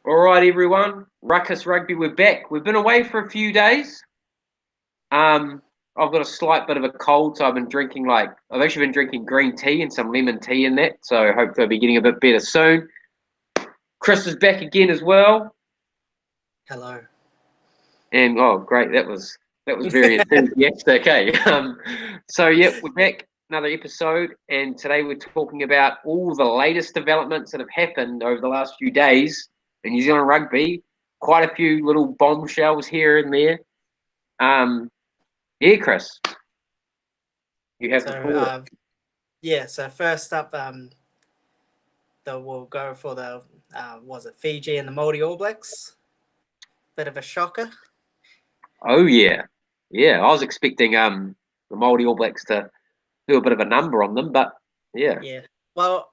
All right, everyone. Ruckus Rugby, we're back. We've been away for a few days. I've got a slight bit of a cold, so I've actually been drinking green tea and some lemon tea in that. So hopefully I'll be getting a bit better soon. Chris is back again as well. Hello. And oh, great, that was very enthusiastic. Okay. So yeah, we're back another episode, and today we're talking about all the latest developments that have happened over the last few days in New Zealand rugby. Quite a few little bombshells here and there. Yeah, Chris, you have So the floor. so first up, we'll go for the was it Fiji and the Māori All Blacks? Bit of a shocker. Oh yeah. I was expecting the Māori All Blacks to do a bit of a number on them, but yeah, Yeah. Well,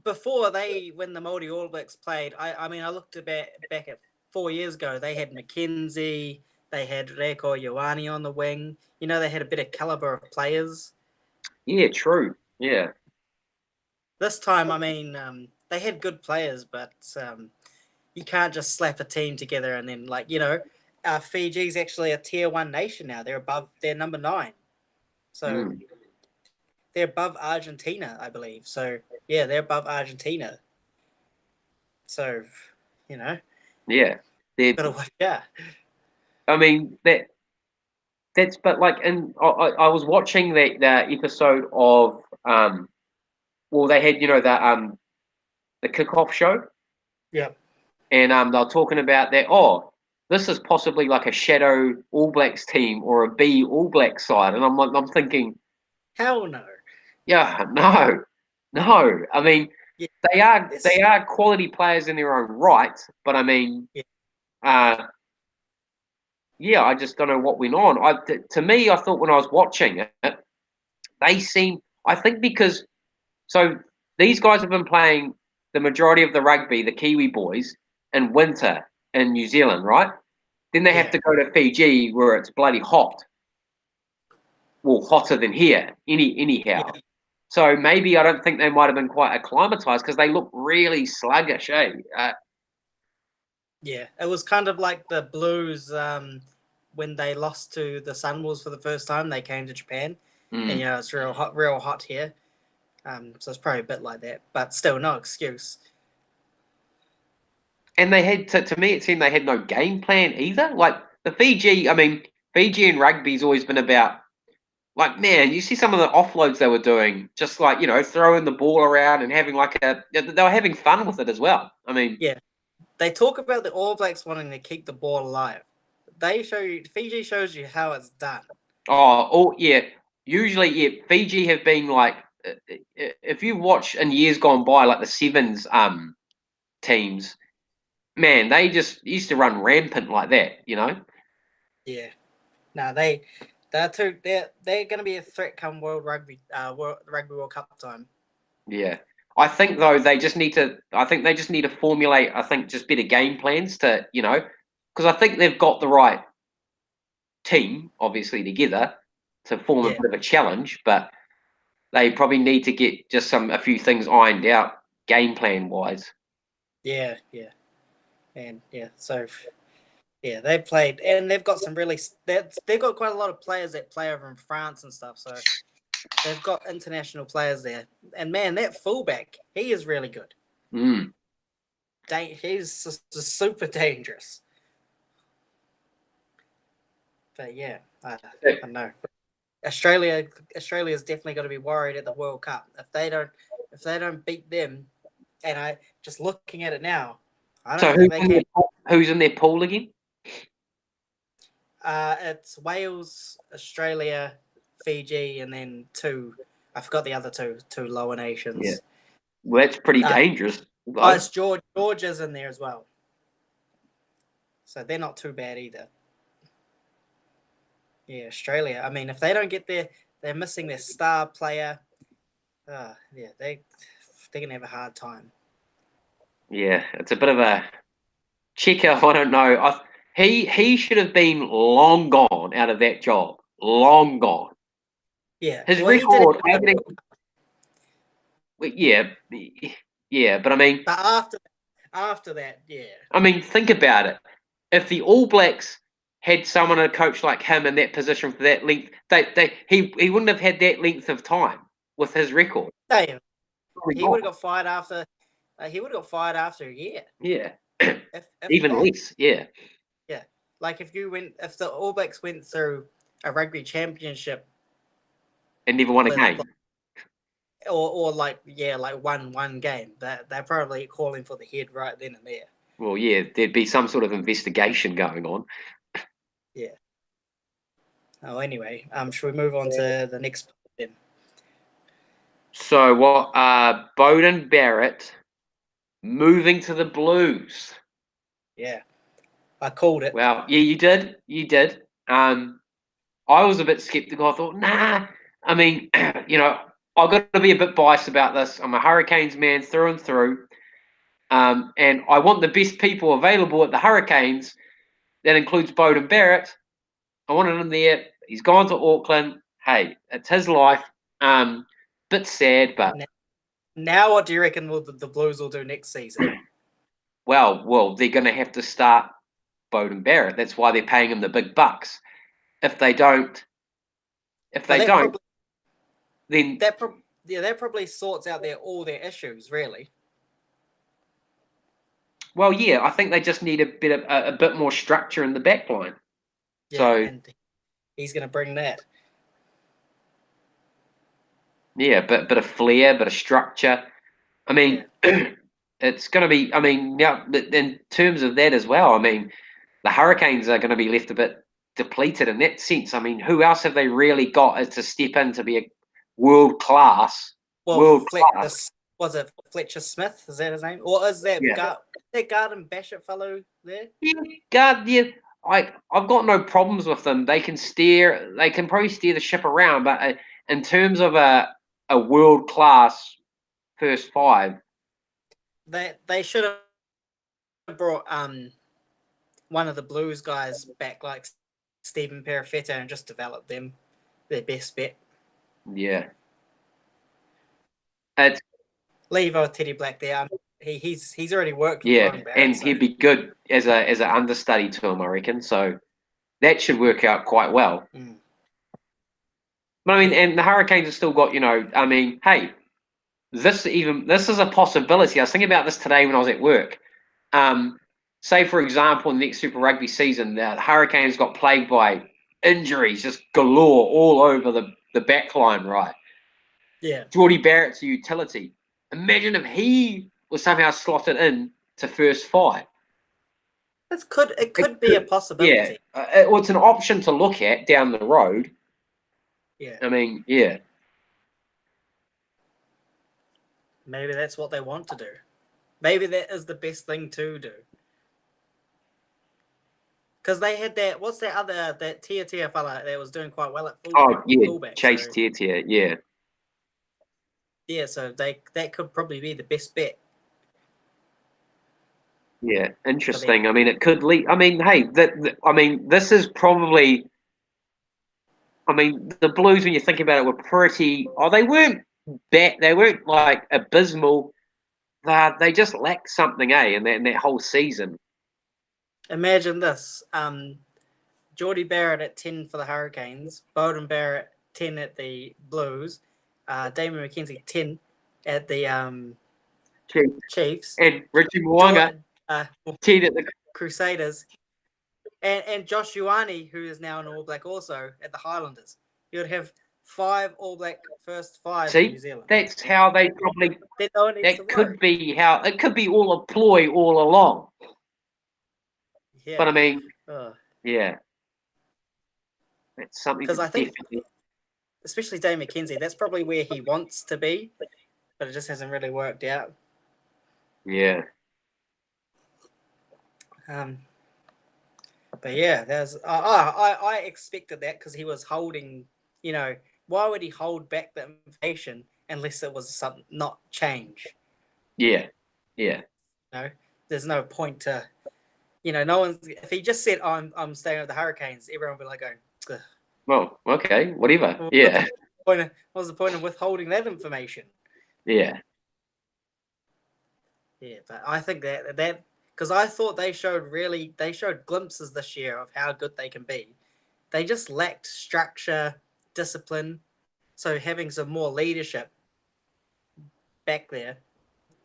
before when the Māori All Blacks played, I looked back at 4 years ago. They had McKenzie, they had Reko Ioane on the wing. They had a bit of caliber of players. yeah, true, yeah. This time, they had good players, but you can't just slap a team together and then Fiji's actually a tier 1 nation now. They're number 9, so Mm. they're above Argentina, I believe. So yeah, they're above Argentina. So you know, Yeah, they. gotta watch out. I mean that's but like, and I was watching the episode of well, they had the kickoff show, Yeah, and they were talking about that. Oh, this is possibly like a shadow All Blacks team or a B All Blacks side, and I'm thinking, hell no. yeah, no. I mean, Yeah, they are this. they are quality players in their own right, but I mean, Yeah, uh, yeah, I just don't know what went on. To me, I thought when I was watching it, they seem. I think because so these guys have been playing the majority of the rugby, the Kiwi boys, in winter in New Zealand, right? Then they have yeah, to go to Fiji where it's bloody hot. Well, hotter than here, anyhow. yeah, So maybe I don't think they might have been quite acclimatized because they look really sluggish, eh? yeah. It was kind of like the Blues when they lost to the Sunwolves for the first time. They came to Japan, and Mm. it's real hot here. So it's probably a bit like that, but still, no excuse. And they had to me, it seemed they had no game plan either. Like the Fiji, I mean, Fijian rugby's always been about like, man, you see some of the offloads they were doing, just like, throwing the ball around and having they were having fun with it as well. I mean, Yeah, they talk about the All Blacks wanting to keep the ball alive. Fiji shows you how it's done. yeah, usually, yeah, Fiji have been like, if you watch in years gone by, like the Sevens teams, man, they just used to run rampant like that. Yeah, no, they're going to be a threat come Rugby World Cup time. Yeah. I think though they just need to formulate, I think, just better game plans because I think they've got the right team obviously together to form a Yeah, bit of a challenge, but they probably need to get just a few things ironed out game plan wise. yeah, and yeah. So yeah, they played, and they've got some really. They've got quite a lot of players that play over in France and stuff. So they've got international players there, and man, that fullback, he is really good. Mm. He's just super dangerous. But yeah, I know. Australia's definitely got to be worried at the World Cup if they don't beat them. And I just looking at it now, I So don't think they can. who's in their pool again? It's Wales, Australia, Fiji, and then two. I forgot the other two lower Yeah. nations. Well, that's pretty Uh, dangerous oh, though. it's Georgia's in there as well, so they're not too bad either. Yeah, Australia. I mean, if they don't get they're missing their star player. Yeah, they're gonna have a hard time. Yeah, it's a bit of a checker. I don't know. He should have been long gone out of that job. Long gone. Yeah, His well, he did record, have a good, yeah, yeah, but I mean, but after that, yeah. I mean, think about it. If the All Blacks had someone, a coach like him in that position for that length, he wouldn't have had that length of time with his record. No, Probably he would not. have got fired after. He would have got fired after a year. Yeah. If Even that. less, yeah. Yeah, like if the All Blacks went through a rugby championship And never won a with, game. or like one game, they're probably calling for the head right then and there. Well, yeah, there'd be some sort of investigation going on. Yeah. Oh, anyway, should we move on to the next then? So what? Beauden Barrett moving to the Blues. Yeah, I called it. Well, yeah, you did. You did. I was a bit skeptical. I thought, nah. I mean, you know, I've got to be a bit biased about this. I'm a Hurricanes man through and through. And I want the best people available at the Hurricanes. That includes Beauden Barrett. I wanted him there. He's gone to Auckland. Hey, it's his life. Bit sad, but Now, what do you reckon the Blues will do next season? well, they're going to have to start Beauden Barrett. That's why they're paying him the big bucks. If they don't, then that probably sorts out all their issues, really. well, yeah, I think they just need a bit more structure in the back line. Yeah, So and he's going to bring that. yeah, bit of flair, bit of structure. I mean, it's going to be. I mean, now in terms of that as well. I mean, the Hurricanes are going to be left a bit depleted in that sense. I mean, who else have they really got to step in to be a world class? Well, was it Fletcher Smith? Is that his name? Or is that Garden Bashett fellow there? Yeah, God, yeah. I've got no problems with them. They can steer. They can probably steer the ship around. But in terms of a world class first five, They should have brought one of the Blues guys back, like Stephen Perifetta, and just developed them their best bet. yeah. It's Leave Teddy Black there. He's already worked with yeah, and so. he'd be good as an understudy to him, I reckon. So that should work out quite well. Mm. But I mean, and the Hurricanes have still got, I mean, hey, this is a possibility. I was thinking about this today when I was at work. Say, for example, in the next Super Rugby season, the Hurricanes got plagued by injuries, just galore all over the back line, right? Yeah. Geordie Barrett's a utility. Imagine if he was somehow slotted in to first five. It could be a possibility. Yeah. Well, it's an option to look at down the road. Yeah. I mean, yeah. Maybe that's what they want to do. Maybe that is the best thing to do. Because they had that Tia fella that was doing quite well at fullback. Chase Tia, yeah. Yeah, so that could probably be the best bet. Yeah, interesting. I mean, it could lead. I mean, hey, this is probably. I mean, the Blues, when you think about it, were pretty. Oh, they weren't bad. They weren't like abysmal. They just lacked something, in that whole season. Imagine this: Geordie Barrett at 10 for the Hurricanes, Beauden Barrett 10 at the Blues, Damon McKenzie 10 at the Chiefs, and Richie Mwanga 10 at the Crusaders, and Josh Ioane, who is now an All Black also at the Highlanders. You would have 5 All Black first 5 in New Zealand. That's how they probably. That could be how it could be all a ploy all along. Yeah. But I mean, yeah, it's something because I think, especially Dave McKenzie, that's probably where he wants to be, but it just hasn't really worked out. Yeah. But yeah, there's. I expected that because he was holding. Why would he hold back the information unless it was something not change? Yeah. Yeah. There's no point to. No one's. If he just said, "I'm staying with the Hurricanes," everyone would be like, going, ugh. Well, okay, whatever. Yeah. What was the point of withholding that information? Yeah. Yeah, but I think that because I thought they showed glimpses this year of how good they can be. They just lacked structure, discipline. So having some more leadership back there,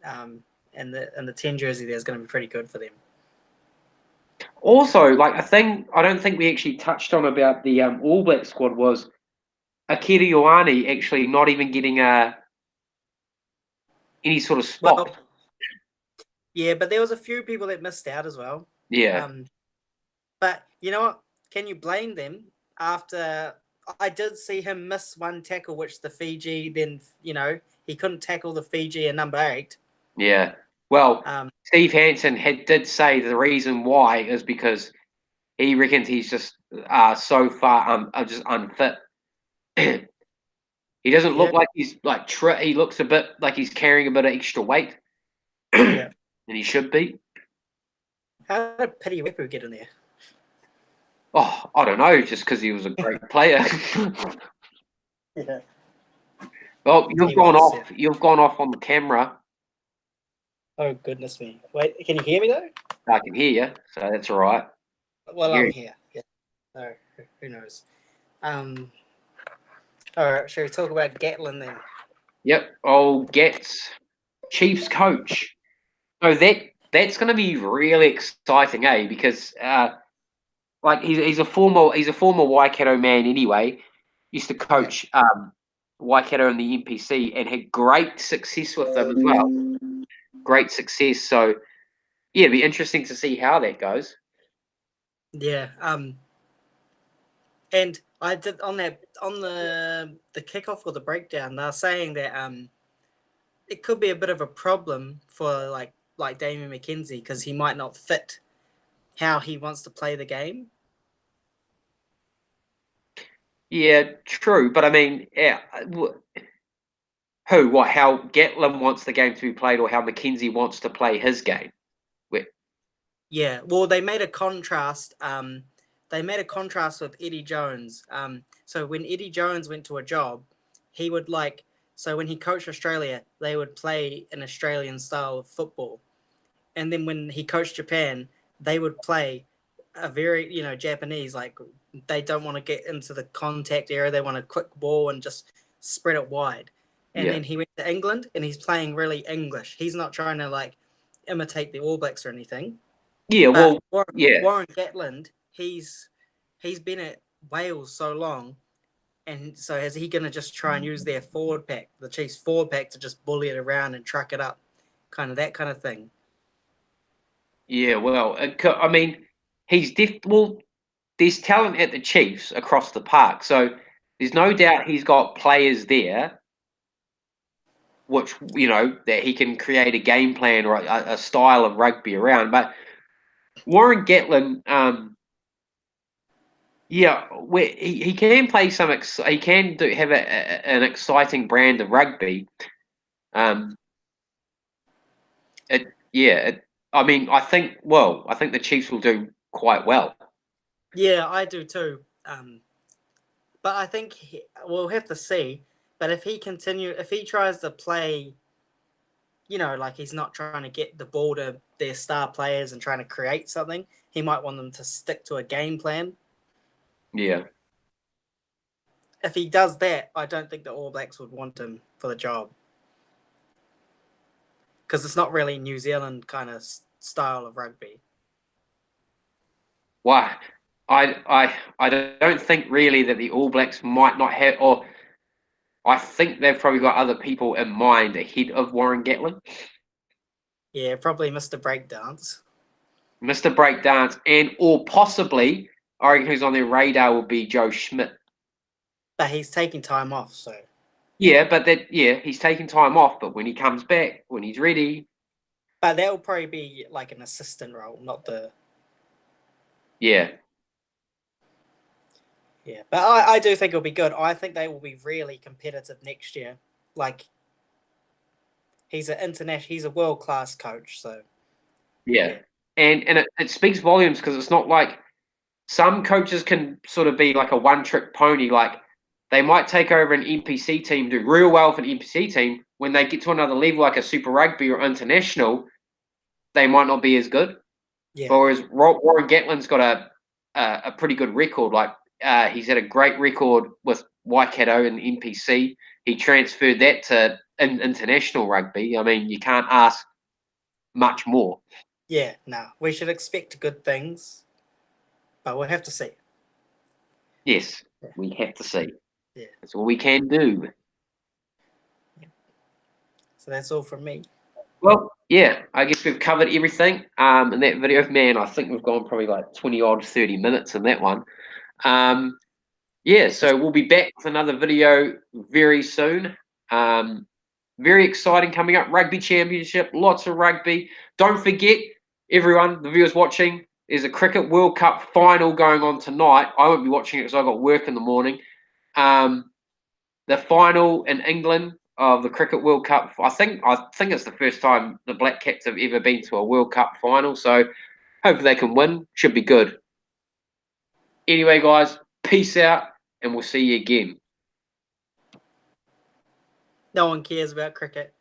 and the 10 jersey there is going to be pretty good for them. Also, like a thing I don't think we actually touched on about the All Black squad was Akira Ioane actually not even getting any sort of spot. Well, yeah, but there was a few people that missed out as well. Yeah, Um, but you know what? Can you blame them? After I did see him miss one tackle, which the Fiji then he couldn't tackle the Fiji in number 8. yeah. Well, Um, Steve Hansen did say the reason why is because he reckons he's just so far just unfit. He doesn't yeah, look like he's like he looks a bit like he's carrying a bit of extra weight, yeah. and he should be. How did Pity Wepu get in there? Oh, I don't know, just because he was a great player. Yeah, Well, you've he gone was. Yeah. off. You've gone off on the camera. Oh goodness me! Wait, can you hear me though? I can hear you, so that's all right. Well, Hear I'm you. here. Yeah. No, who knows? All right. Shall we talk about Gatlin then? Yep. Oh, Getz, Chiefs coach. So that's going to be really exciting, eh? Because like he's a former Waikato man anyway. Used to Yeah. coach Waikato in the NPC and had great success with them as well. Great success. So yeah, it'd be interesting to see how that goes. Yeah. And I did on the kickoff or the breakdown. They're saying that it could be a bit of a problem for like Damien McKenzie because he might not fit how he wants to play the game. Yeah, true. But I mean, yeah, who, what, how Gatlin wants the game to be played, or how McKenzie wants to play his game? Wait, Yeah. Well, they made a contrast. They made a contrast with Eddie Jones. So when Eddie Jones went to a job, he would like. So when he coached Australia, they would play an Australian style of football, and then when he coached Japan, they would play a very Japanese, like they don't want to get into the contact area. They want a quick ball and just spread it wide. And yeah, then he went to England and he's playing really English. He's not trying to like imitate the All Blacks or anything. yeah, But well, yeah, Warren Gatland, he's been at Wales so long, and so is he going to just try and use their forward pack, the Chiefs forward pack, to just bully it around and truck it up, kind of that kind of thing? yeah. Well, I mean, well. There's talent at the Chiefs across the park, so there's no doubt he's got players there, which that he can create a game plan or a style of rugby around. But Warren Gatlin, yeah, he can play some. He can have an exciting brand of rugby. Um, it, yeah. I mean, I think. Well, I think the Chiefs will do quite well. Yeah, I do too. But I think we'll have to see. But if he tries to play, like he's not trying to get the ball to their star players and trying to create something, he might want them to stick to a game plan. Yeah. If he does that, I don't think the All Blacks would want him for the job because it's not really New Zealand kind of style of rugby. Why? I don't think really that the All Blacks might not have, or I think they've probably got other people in mind ahead of Warren Gatlin, Yeah, probably Mr. Breakdance. Mr. Breakdance, and or possibly I reckon who's on their radar will be Joe Schmidt. But he's taking time off, so. Yeah, but he's taking time off, but when he comes back, when he's ready, But that will probably be like an assistant role, not the. yeah, Yeah, but I do think it'll be good. I think they will be really competitive next year. Like he's a world class coach. So yeah, yeah, and it speaks volumes because it's not like some coaches can sort of be like a one trick pony, like. They might take over an NPC team, do real well for an NPC team. When they get to another level, like a Super Rugby or international, they might not be as good. Yeah. But whereas Warren Gatlin's got a pretty good record. Like he's had a great record with Waikato and NPC. He transferred that to international rugby. I mean, you can't ask much more. Yeah, no. We should expect good things, but we'll have to see. Yes, Yeah. we have to see. Yeah. That's all we can do. So that's all from me. Well, yeah, I guess we've covered everything in that video. Man, I think we've gone probably like 20 odd, 30 minutes in that one. Yeah, so we'll be back with another video very soon. Very exciting coming up. Rugby Championship, lots of rugby. Don't forget, everyone, the viewers watching, there's a Cricket World Cup final going on tonight. I won't be watching it because I've got work in the morning. The final in England of the Cricket World Cup. I think it's the first time the Black Caps have ever been to a World Cup final. So hopefully they can win. Should be good. Anyway, guys, peace out, and we'll see you again. No one cares about cricket.